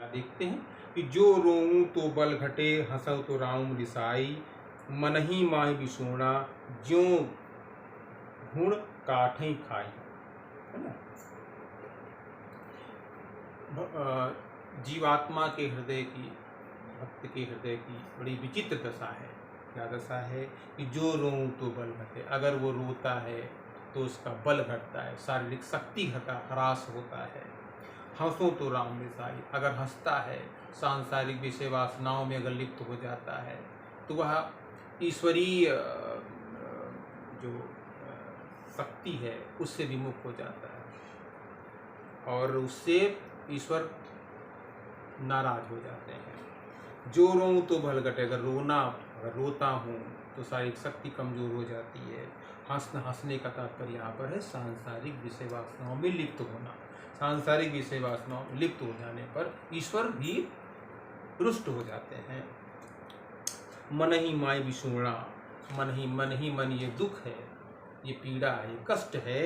देखते हैं कि जो रोऊं तो बल घटे, हंसऊं तो राम रिसाई, मन ही माहि बिसोना, ज्यों घुण काठई खाई। है ना। जीवात्मा के हृदय की, भक्त के हृदय की बड़ी विचित्र दशा है। क्या दशा है कि जो रोऊं तो बल घटे, अगर वो रोता है तो उसका बल घटता है, शारीरिक शक्ति ह्रास होता है। हंसो तो राम रिसाई, अगर हंसता है, सांसारिक विषय वासनाओं में अगर लिप्त हो जाता है तो वह ईश्वरीय जो शक्ति है उससे विमुख हो जाता है और उससे ईश्वर नाराज हो जाते हैं। जो रोऊं तो बल घटे, अगर रोता हूँ तो शारीरिक शक्ति कमजोर हो जाती है। हंसने का तात्पर्य यहाँ पर है सांसारिक विषय वासनाओं में लिप्त होना। सांसारिक विषय वासनाओं में लिप्त हो जाने पर ईश्वर भी रुष्ट हो जाते हैं। मन ही माय विषूणा, मन ही मन, ये दुख है, ये पीड़ा है, ये कष्ट है।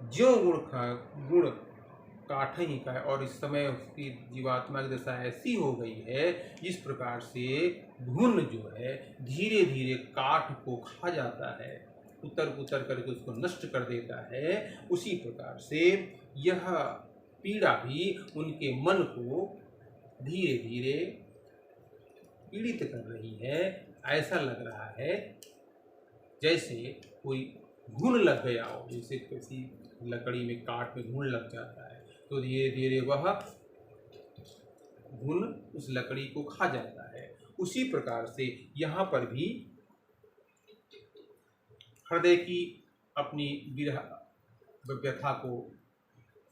ज्यों गुण काठ ही का है, और इस समय उसकी जीवात्मा की दशा ऐसी हो गई है जिस प्रकार से घुन जो है धीरे धीरे काठ को खा जाता है, उतर करके उसको नष्ट कर देता है। उसी प्रकार से यह पीड़ा भी उनके मन को धीरे धीरे पीड़ित कर रही है। ऐसा लग रहा है जैसे कोई घुन लग गया हो, जैसे किसी लकड़ी में काट में घुन लग जाता है तो धीरे धीरे वह घुन उस लकड़ी को खा जाता है। उसी प्रकार से यहाँ पर भी हृदय की अपनी विरह व्यथा को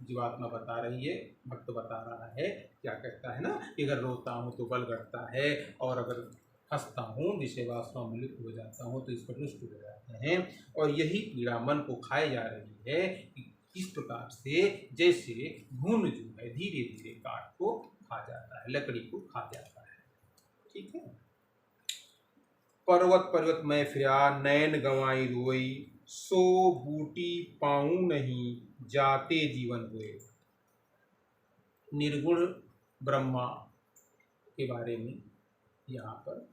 जीवात्मा बता रही है, भक्त बता रहा है। क्या कहता है ना कि अगर रोता हूँ तो बल घटता है, और अगर हंसता हूँ, विषय वासनाओं में लिप्त हो जाता हूँ तो इस पर रुष्ट हो जाते हैं। और यही पीड़ा मन को खाई जा रही है कि इस प्रकार से जैसे घुन जो है धीरे धीरे काठ को खा जाता है, लकड़ी को खा जाता है। ठीक है। पर्वत पर्वत मैं फिरा, नैन गंवाई रोई, सो बूटी पाऊं नहीं, जाते जीवन हुए। निर्गुण ब्रह्मा के बारे में यहाँ पर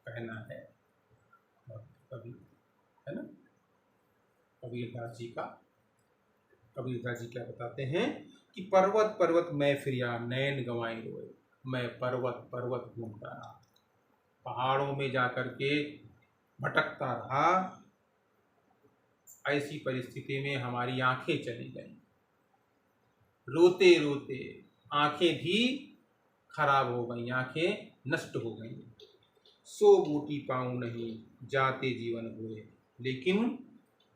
कहना है कवि, है ना, कबीरदास जी का। कबीरदास जी क्या बताते हैं कि पर्वत पर्वत मैं फिरिया, नैन गंवाई रोए। मैं पर्वत पर्वत घूमता रहा, पहाड़ों में जाकर के भटकता रहा। ऐसी परिस्थिति में हमारी आंखें चली गईं, रोते रोते आंखें भी खराब हो गई, आंखें नष्ट हो गई। सो बूटी पाऊं नहीं, जाते जीवन हुए। लेकिन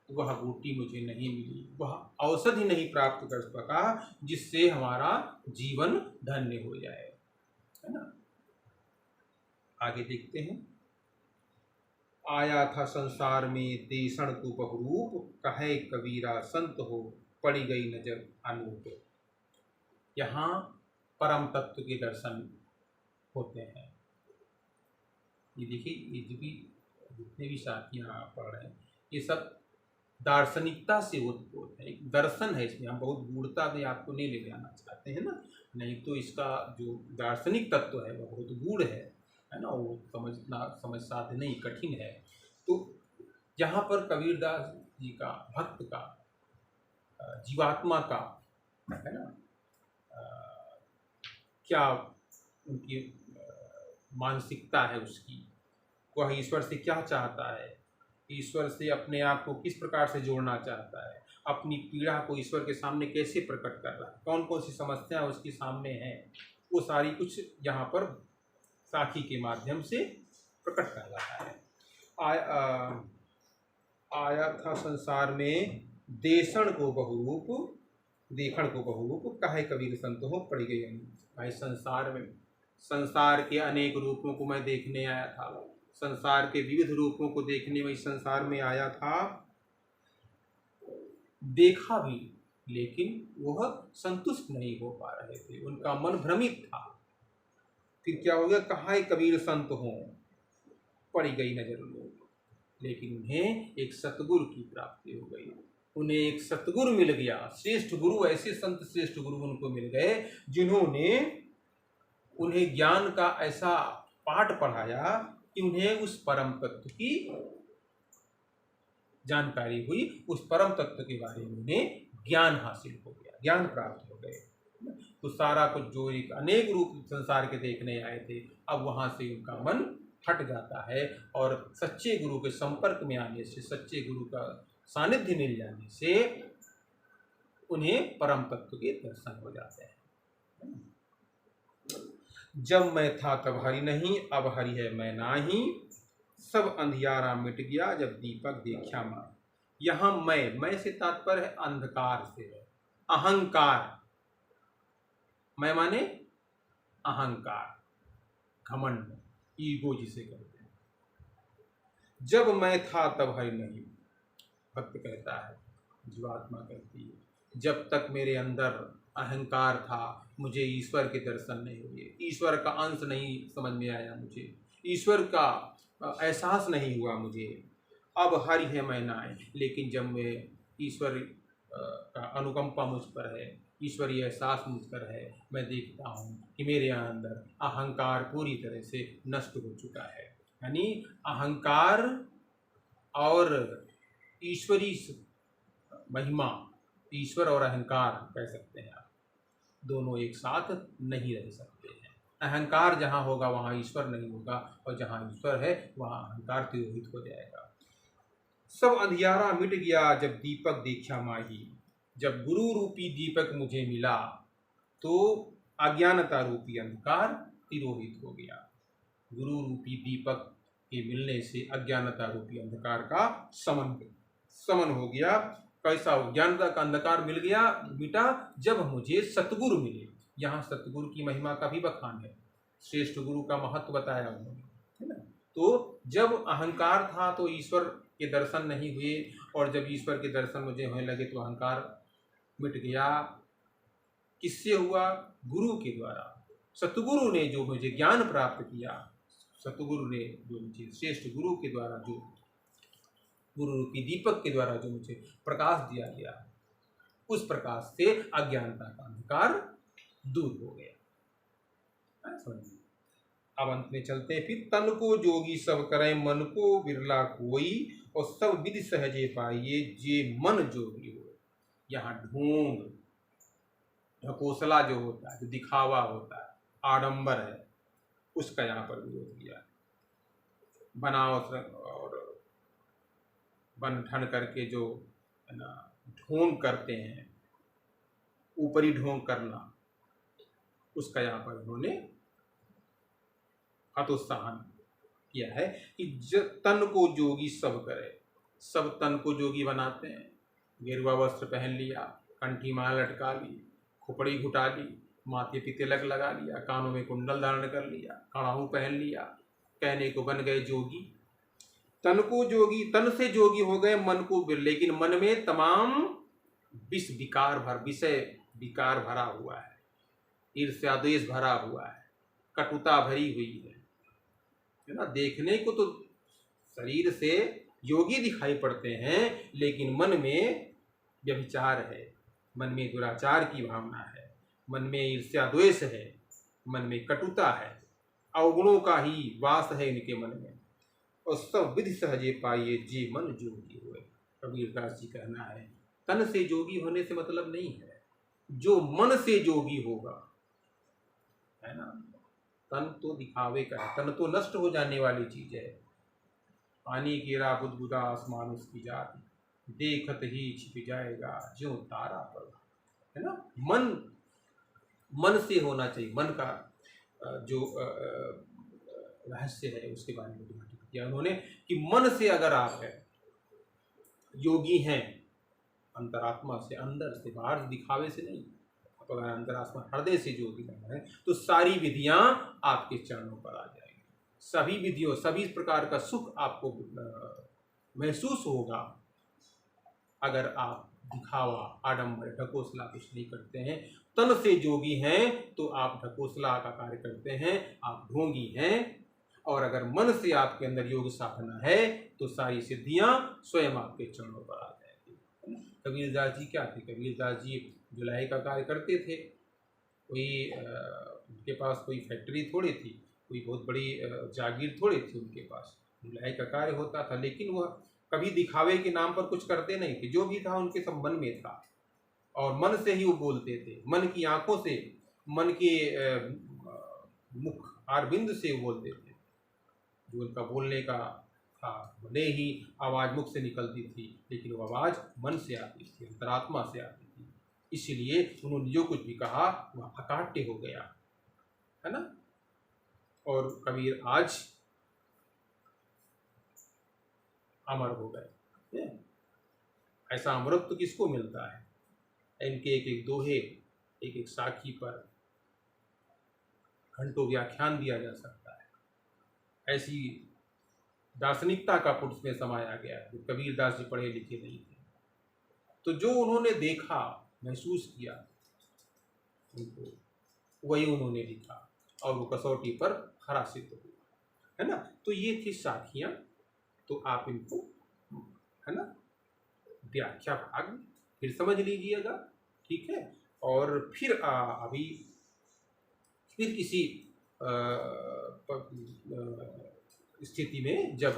वह बूटी मुझे नहीं मिली, वह औषधि नहीं प्राप्त कर सका जिससे हमारा जीवन धन्य हो जाए, है ना। आगे देखते हैं। आया था संसार में देशण को बहुरूप, कहे कबीरा संत हो, पड़ी गई नजर अनूप। यहाँ परम तत्व के दर्शन होते हैं। ये देखिए, ये जो भी जितने भी साथी यहाँ पढ़ रहे हैं ये सब दार्शनिकता से ओतप्रोत है, एक दर्शन है इसमें। हम बहुत गूढ़ता में आपको नहीं ले जाना चाहते हैं ना, नहीं तो इसका जो दार्शनिक तत्व है वह बहुत गूढ़ है ना, वो समझ साध्य नहीं, कठिन है। तो यहाँ पर कबीरदास जी का, भक्त का, जीवात्मा का, है ना, क्या उनकी मानसिकता है उसकी, वह ईश्वर से क्या चाहता है, ईश्वर से अपने आप को किस प्रकार से जोड़ना चाहता है, अपनी पीड़ा को ईश्वर के सामने कैसे प्रकट कर रहा है, कौन कौन सी समस्या उसके सामने है, वो सारी कुछ यहाँ पर साखी के माध्यम से प्रकट कर रहा है। आया था संसार में देशण को बहुरूप, देखण को बहुरूप, कहे कबीर संत हो, पड़ी गई। भाई संसार के अनेक रूपों को मैं देखने आया था, संसार के विविध रूपों को देखने में इस संसार में आया था, देखा भी, लेकिन वह संतुष्ट नहीं हो पा रहे थे, उनका मन भ्रमित था। फिर क्या हो गया, कहा कबीर संत हो, पड़ी गई नजर लोग, लेकिन उन्हें एक सतगुरु की प्राप्ति हो गई। उन्हें एक सतगुरु मिल गया, श्रेष्ठ गुरु, ऐसे संत श्रेष्ठ गुरु उनको मिल गए जिन्होंने उन्हें ज्ञान का ऐसा पाठ पढ़ाया कि उन्हें उस परम तत्व की जानकारी हुई, उस परम तत्व के बारे में उन्हें ज्ञान हासिल हो गया, ज्ञान प्राप्त हो गए। तो सारा कुछ जो एक अनेक रूप संसार के देखने आए थे, अब वहां से उनका मन हट जाता है और सच्चे गुरु के संपर्क में आने से, सच्चे गुरु का सानिध्य मिल जाने से उन्हें परम तत्व के दर्शन हो जाते हैं। जब मैं था तब हरि नहीं, अब हरि है मैं नाही, सब अंधियारा मिट गया जब दीपक देखा मां। यहां मैं से तात्पर्य है अंधकार से है, अहंकार। मैं माने अहंकार, घमंड, ईगो जिसे कहते हैं। जब मैं था तब हरि नहीं, भक्त कहता है, जीवात्मा कहती है, जब तक मेरे अंदर अहंकार था मुझे ईश्वर के दर्शन नहीं हुए, ईश्वर का अंश नहीं समझ में आया, मुझे ईश्वर का एहसास नहीं हुआ मुझे। अब हरि है मैं नाय, लेकिन जब मैं ईश्वर का अनुकंपा मुझ पर है, ईश्वरीय एहसास मुझ पर है, मैं देखता हूँ कि मेरे अंदर अहंकार पूरी तरह से नष्ट हो चुका है। यानी अहंकार और ईश्वरी महिमा, ईश्वर और अहंकार कह सकते हैं आप, दोनों एक साथ नहीं रह सकते हैं। अहंकार जहाँ होगा वहाँ ईश्वर नहीं होगा, और जहाँ ईश्वर है वहाँ अहंकार तिरोहित हो जाएगा। सब अंधियारा मिट गया जब दीपक देखा माही, जब गुरु रूपी दीपक मुझे मिला तो अज्ञानता रूपी अंधकार तिरोहित हो गया। गुरु रूपी दीपक के मिलने से अज्ञानता रूपी अंधकार का समन हो गया। कैसा अज्ञानता का अंधकार मिल गया, मिटा, जब मुझे सतगुरु मिले। यहाँ सतगुरु की महिमा का भी बखान है, श्रेष्ठ गुरु का महत्व बताया उन्होंने, है ना। तो जब अहंकार था तो ईश्वर के दर्शन नहीं हुए, और जब ईश्वर के दर्शन मुझे होने लगे तो अहंकार मिट गया। किससे हुआ? गुरु के द्वारा। सतगुरु ने जो मुझे ज्ञान प्राप्त किया, सतगुरु ने जो मुझे, श्रेष्ठ गुरु के द्वारा, जो गुरु रूपी दीपक के द्वारा जो मुझे प्रकाश दिया गया, उस प्रकाश से अज्ञानता का अंधकार दूर हो गया। अब अंत में चलते हैं। फिर तन को जोगी सब करे, मन को बिरला कोई, और सब विधि सहजे पाइए जे मन जोगी हो। यहाँ ढोंग, ढकोसला जो होता है, जो दिखावा होता है, आडंबर है, उसका यहाँ पर विरोध किया। बनावट और बन ठन करके जो है ना ढोंग करते हैं, ऊपरी ढोंग करना, उसका यहाँ पर उन्होंने हतोत्साहन किया है कि तन को जोगी सब करे। सब तन को जोगी बनाते हैं, गेरुआ वस्त्र पहन लिया, कंठी माला लटका ली, खोपड़ी घुटा ली, माथे पे तिलक लगा लिया, कानों में कुंडल धारण कर लिया, कड़ाहू पहन लिया, कहने को बन गए जोगी। तन को जोगी, तन से जोगी हो गए, मन को बिर, लेकिन मन में तमाम विषय विकार भरा हुआ है, ईर्ष्या द्वेष भरा हुआ है, कटुता भरी हुई है ना। देखने को तो शरीर से योगी दिखाई पड़ते हैं, लेकिन मन में व्यभिचार है, मन में दुराचार की भावना है, मन में ईर्ष्या द्वेष है, मन में कटुता है, अवगुणों का ही वास है इनके मन में। और सब विधि सहजे पाइए जे मन जोगी हुए। कबीरदास जी कहना है, तन से जोगी होने से मतलब नहीं है, जो मन से जोगी होगा, है ना। तन तो दिखावे का है, तन तो नष्ट हो जाने वाली चीज है। पानी गिरा बुदबुदा आसमान उसकी जाति, देखत ही छिप जाएगा ज्यों तारा पर, है ना। मन से होना चाहिए, मन का जो रहस्य है उसके बारे में किया उन्होंने कि मन से अगर आप है योगी हैं, अंतरात्मा से, अंदर से, बाहर दिखावे से नहीं, अगर अंतरात्मा हृदय से योगी बनना है तो सारी विधियां आपके चरणों पर आ जाएंगी। सभी विधियों, सभी प्रकार का सुख आपको महसूस होगा अगर आप दिखावा, आडंबर, ढकोसला कुछ नहीं करते हैं। तन से जोगी हैं तो आप ढकोसला का कार्य करते हैं, आप ढोंगी हैं। और अगर मन से आपके अंदर योग साधना है तो सारी सिद्धियां स्वयं आपके चरणों पर आ जाएंगी। कबीरदास जी क्या थे? कबीरदास जी जुलाहे का कार्य करते थे। कोई उनके पास कोई फैक्ट्री थोड़ी थी, कोई बहुत बड़ी जागीर थोड़ी थी उनके पास। जुलाहे का कार्य होता था, लेकिन वह कभी दिखावे के नाम पर कुछ करते नहीं थे। जो भी था उनके सब मन में था, और मन से ही वो बोलते थे, मन की आंखों से, मन के मुख आरबिंद से वो बोलते थे। जो उनका बोलने का था, भले ही आवाज़ मुख से निकलती थी, लेकिन वो आवाज़ मन से आती थी, अंतरात्मा से आती थी। इसलिए उन्होंने जो कुछ भी कहा वह अकाट्य हो गया, है ना। और कबीर आज अमर हो गए। ऐसा अमरत्व किसको मिलता है? इनके एक एक दोहे, एक एक साखी पर घंटों व्याख्यान दिया जा सकता है। ऐसी दार्शनिकता का पुरुष में समाया गया है। कबीरदास जी पढ़े लिखे नहीं थे, तो जो उन्होंने देखा, महसूस किया, उनको वही उन्होंने लिखा, और वो कसौटी पर खरा सिद्ध हुआ, है ना। तो ये थी साखियाँ। तो आप इनको, है ना, व्याख्या भाग फिर समझ लीजिएगा, ठीक है। और फिर अभी फिर किसी स्थिति में जब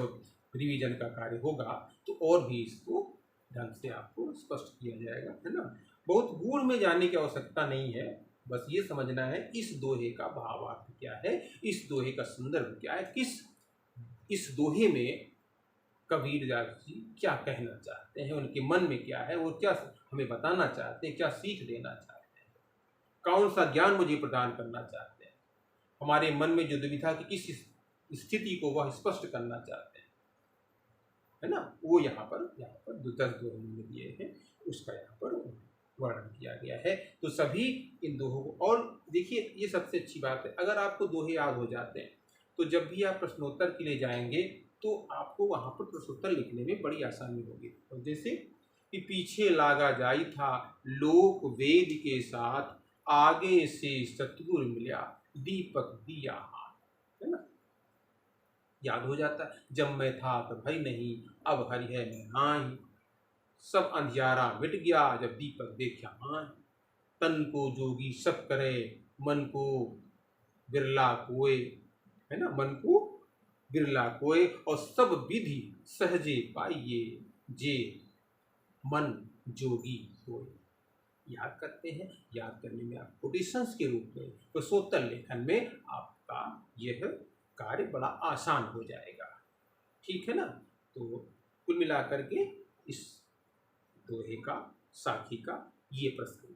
रिवीजन का कार्य होगा तो और भी इसको ढंग से आपको स्पष्ट किया जाएगा, है ना। बहुत गूढ़ में जाने की आवश्यकता नहीं है, बस ये समझना है इस दोहे का भावार्थ क्या है, इस दोहे का संदर्भ क्या है, इस दोहे में कबीरदास जी क्या कहना चाहते हैं, उनके मन में क्या है, वो क्या हमें बताना चाहते हैं, क्या सीख देना चाहते हैं, कौन सा ज्ञान मुझे प्रदान करना चाहते हैं, हमारे मन में जो दुविधा की किस स्थिति को वह स्पष्ट करना चाहते हैं, है ना। वो यहाँ पर 10 दोहे दिए हैं, उसका यहाँ पर वर्णन किया गया है। तो सभी इन दोहों को, और देखिए ये सबसे अच्छी बात है, अगर आपको दोहे याद हो जाते हैं तो जब भी आप प्रश्नोत्तर के लिए जाएंगे तो आपको वहाँ पर प्रश्नोत्तर लिखने में बड़ी आसानी होगी। और जैसे कि पीछे लागा जाई था लोक वेद के साथ, आगे से सतगुरु मिला दीपक दिया हाथ, है ना। याद हो जाता है, जब मैं था तब भई नहीं, अब हरि है मैं नाही, सब अंधियारा मिट गया जब दीपक देखा मान, तन को जोगी सब करे मन को बिरला कोय, है ना, मन को बिरला कोय, और सब विधि सहजे पाइये जे मन जोगी होय। याद करते हैं, याद करने में आप कोटेशंस के रूप में प्रश्नोत्तर लेखन में आपका यह कार्य बड़ा आसान हो जाएगा, ठीक है ना। तो कुल मिलाकर के इस दोहे का, साखी का ये प्रश्न